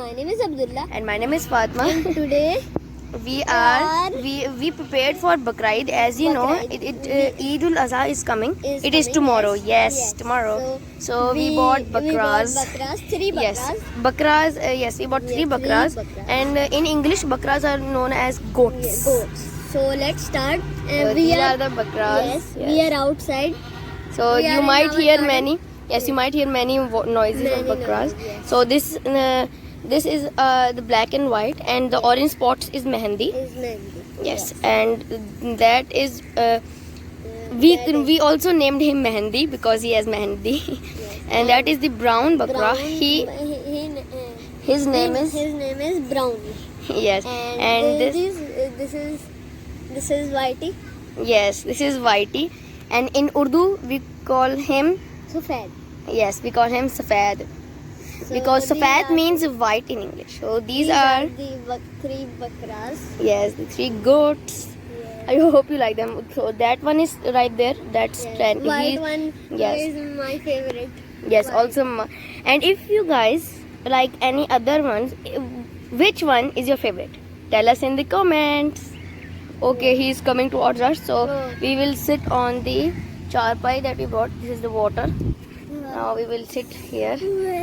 My name is Abdullah. And my name is Fatma. And today we prepared for Bakraid. As you know, Eid ul Adha is coming. It is tomorrow. Yes, tomorrow. So we bought bakras. Three bakras. Yes, bakras. Yes, we bought three bakras. And in English, bakras are known as goats. Goats. So let's start. These are the bakras. Yes, we are outside. So We are you in might our hear garden. many. Yes, you might hear many noises of bakras. noises, yes. So this is the black and white, and the orange spots is mehendi. Is Mehendi. Yes, and that is we also named him Mehendi because he has Mehendi, and that is the brown bakra. His name is Brownie. yes, and this is Whitey. yes, this is Whitey, and in Urdu we call him Sufed. yes, we call him Safed. So Because these Safed are- means white in English. So these These are the three bakras. yes, the three goats. Yes. I hope you like them. So that one is right there. That's Yes. White one yes. is my favorite. Yes, White. also. And if you guys like any other ones, which one is your favorite? Tell us in the comments. Okay, he is coming towards us. So Oh. we will sit on the charpai that we brought. This is the water. Now we will sit here.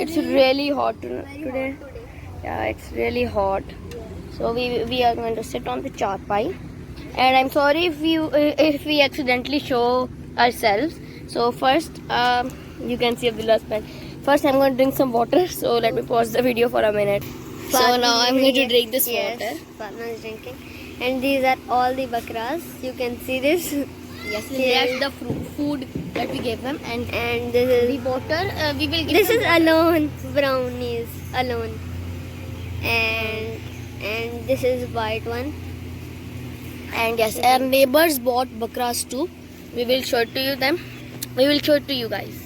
It's really hot today. Yeah, it's really hot. So we are going to sit on the charpai. And I'm sorry if we accidentally show ourselves. So first, you can see Abdullah's pen. First, I'm going to drink some water. So let me pause the video for a minute. So now I'm going to drink this water. Fatma is drinking. And these are all the bakras. You can see this. Yes, Here. that's the food that we gave them, and this is the water we will give this them. is alone brownies alone. And this is white one. And yes, our neighbors bought bakras too. We will show it to you them. We will show it to you guys.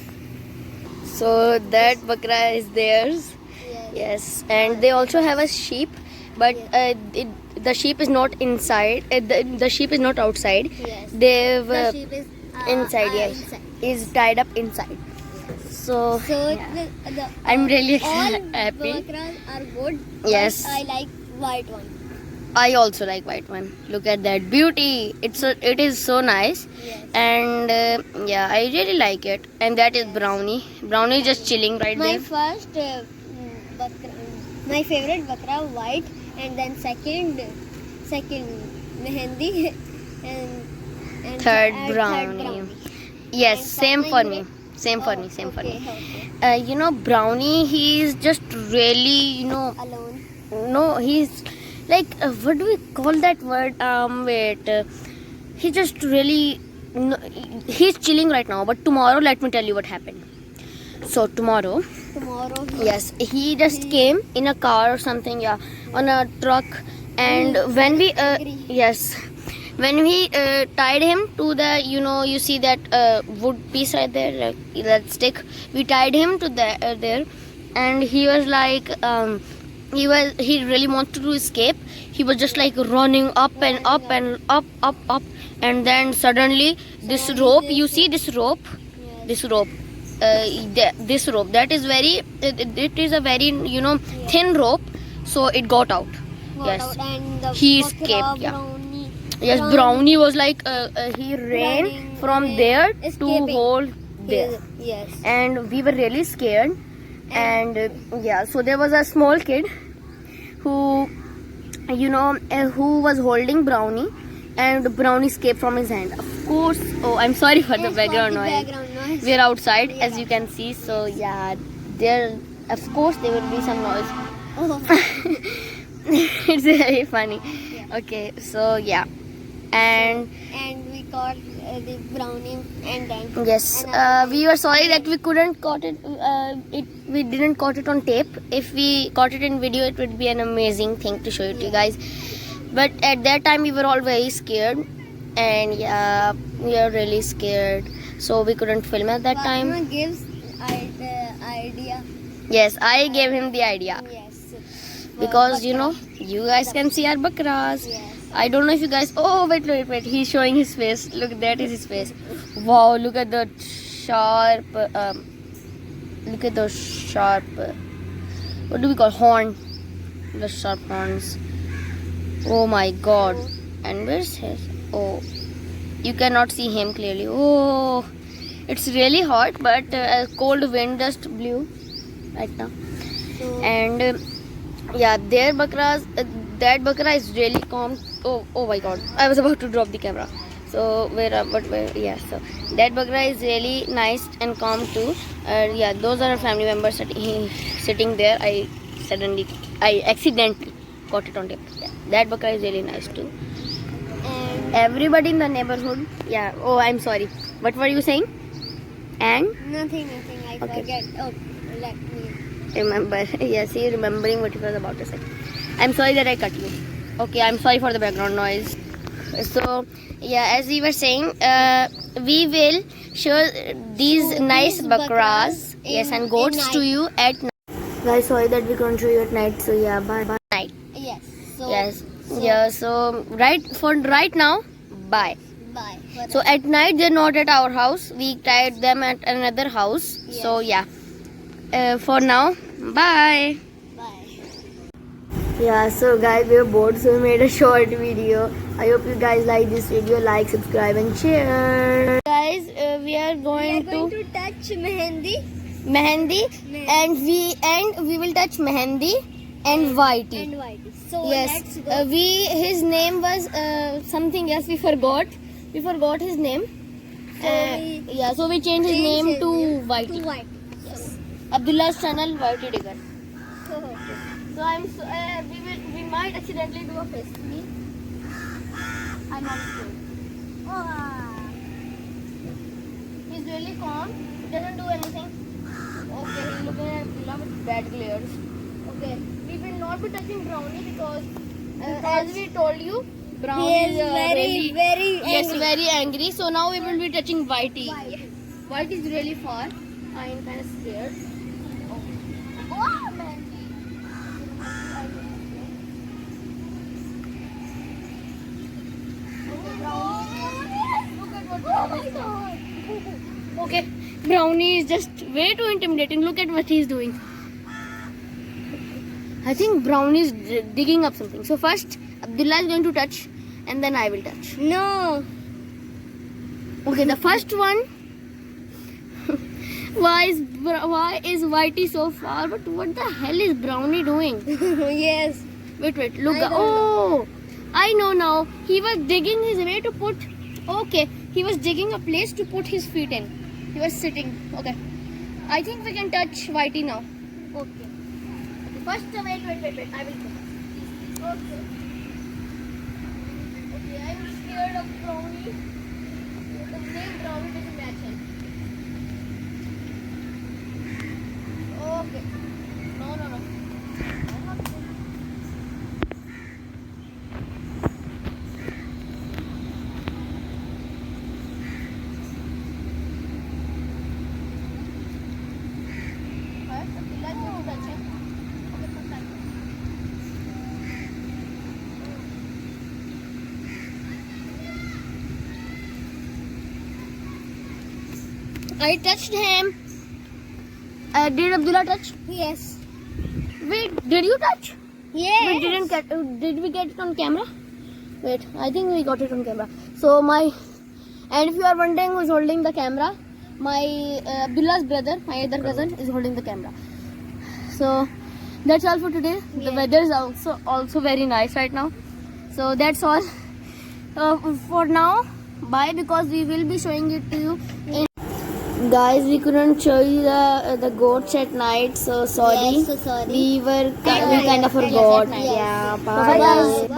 So that bakra is theirs. Yes, and they also have a sheep, but the sheep is not inside. The sheep is not outside. Yes. They've The sheep is inside. Yes, inside. is tied up inside. So So yeah. the I'm really all happy. bakras are good. Yes. But I like white one. I also like white one. Look at that beauty. It is so nice. Yes. And yeah, I really like it. And that is brownie. Brownie is just chilling right My there. first bakra, my favorite bakra white, and then second mehendi, and Third third brownie. Yes, And same Fatma, for you me. will- Same for me. Same for okay, me. okay. You know, brownie. He is just really, Alone. no, he's like what do we call that word? Wait. He just really. No, he's chilling right now. But tomorrow, let me tell you what happened. So tomorrow. Tomorrow. Yes, he just came in a car or something, yeah, on a truck. And when we, angry. yes, when we tied him to the, you see that wood piece right there, like that stick. We tied him to there, and he was like, he really wanted to escape. He was just like running up and up and up, and then suddenly this rope. You see this rope? Yes. This rope. This rope that is very it is a very thin rope, so it got out. Got Yes, out, and the he bakra escaped, yeah. brownie, yes, brownie was like he ran Running from away, there to escaping. hold there, Yes. and we were really scared. And yeah, so there was a small kid who who was holding brownie, and brownie escaped from his hand, of course. Oh, I'm sorry for the Yes, background for the noise. background noise. We're outside, We as are you can see. So yeah, there, of course, there will be some noise. Oh. It's very funny. Okay, so yeah, and And we caught the brownie, and then yes, we were sorry that we couldn't caught it. We didn't caught it on tape. If we caught it in video, it would be an amazing thing to show it to you guys. But at that time, we were all very scared, and yeah, we were really scared. So we couldn't film at that Fatma time. gives idea. Yes, I gave him the idea. Yes. Because you guys can see our bakras. Yes. I don't know if you guys. Oh, wait. He's showing his face. Look, that is his face. Wow, look at the sharp. Look at those sharp. What do we call horn? the sharp horns. Oh my god. And where's his? Oh, you cannot see him clearly. Oh, it's really hot, but a cold wind just blew right now. So, And yeah, their bakras, that bakra is really calm. Oh my god, I was about to drop the camera. So yeah, so that bakra is really nice and calm too. Yeah, those are our family members sitting there. I accidentally got it on tape. Yeah, that bakra is really nice too. and Everybody in the neighborhood. Yeah. Oh, I'm sorry. What were you saying? And nothing. I Okay. forget. Oh, let me. remember. Yes, you're remembering what you was about to say. I'm sorry that I cut you. Okay, I'm sorry for the background noise. So, yeah, as we were saying, we will show these So nice these bakras, bakras yes, in- and goats in to night. you at night. Guys, sorry that we can't show you at night. So, yeah, bye. Night. Yes. So, Yes. So, Yeah, so right now, bye. Bye. So at night they're not at our house. We tied them at another house. Yes. So yeah. For now, bye. Bye. Yeah, so guys, we are bored, so we made a short video. I hope you guys like this video. Like, subscribe, and share. Guys, we are We are going going to to touch Mehendi. Mehendi, Mehendi. and we will touch Mehendi and Whitey. And white. So Yes, let's go. his name was something else. We forgot. We forgot his name. So we changed his name to Whitey. To white. Yes. Abdullah's channel, Whitey Digger. So, So we might accidentally do a face. I'm not sure. He's really calm. He doesn't do anything. Okay, he's looking at Abdullah with bad glares. Okay, we will not be touching Brownie because as we told you, Brownie he is very yes, angry. very angry. So now we will be touching Whitey. White. White is really far. I am kind of scared. Oh, man. Okay, Brownie is just way too intimidating. Look at what he's doing. I think Brownie is digging up something. So first, Abdullah is going to touch, and then I will touch. No. Okay, the first one. Why is Whitey so far? But what the hell is Brownie doing? Yes. Wait, look. I don't Oh, I know now. He was digging his way to put. Okay, he was digging a place to put his feet in. He was sitting. Okay, I think we can touch Whitey now. Okay. First, wait. I will go. Okay. Okay, I'm scared of Brownie. The name Brownie doesn't match him. Okay. No. I'm not sure. First, Abdullah is going to touch him. Okay, first touch him. I touched him. Did Abdullah touch? Yes. Wait, did you touch? Yes. We didn't get. Did we get it on camera? Wait, I think we got it on camera. So and if you are wondering who's holding the camera, my Abdullah's brother, my other cousin, is holding the camera. So that's all for today. The Yeah. weather is also very nice right now. So that's all for now. Bye, because we will be showing it to you. Guys, we couldn't show you the goats at night, so sorry. Yes, so sorry. We kind of Yes, forgot. at night. Yeah, Bye, bye. guys.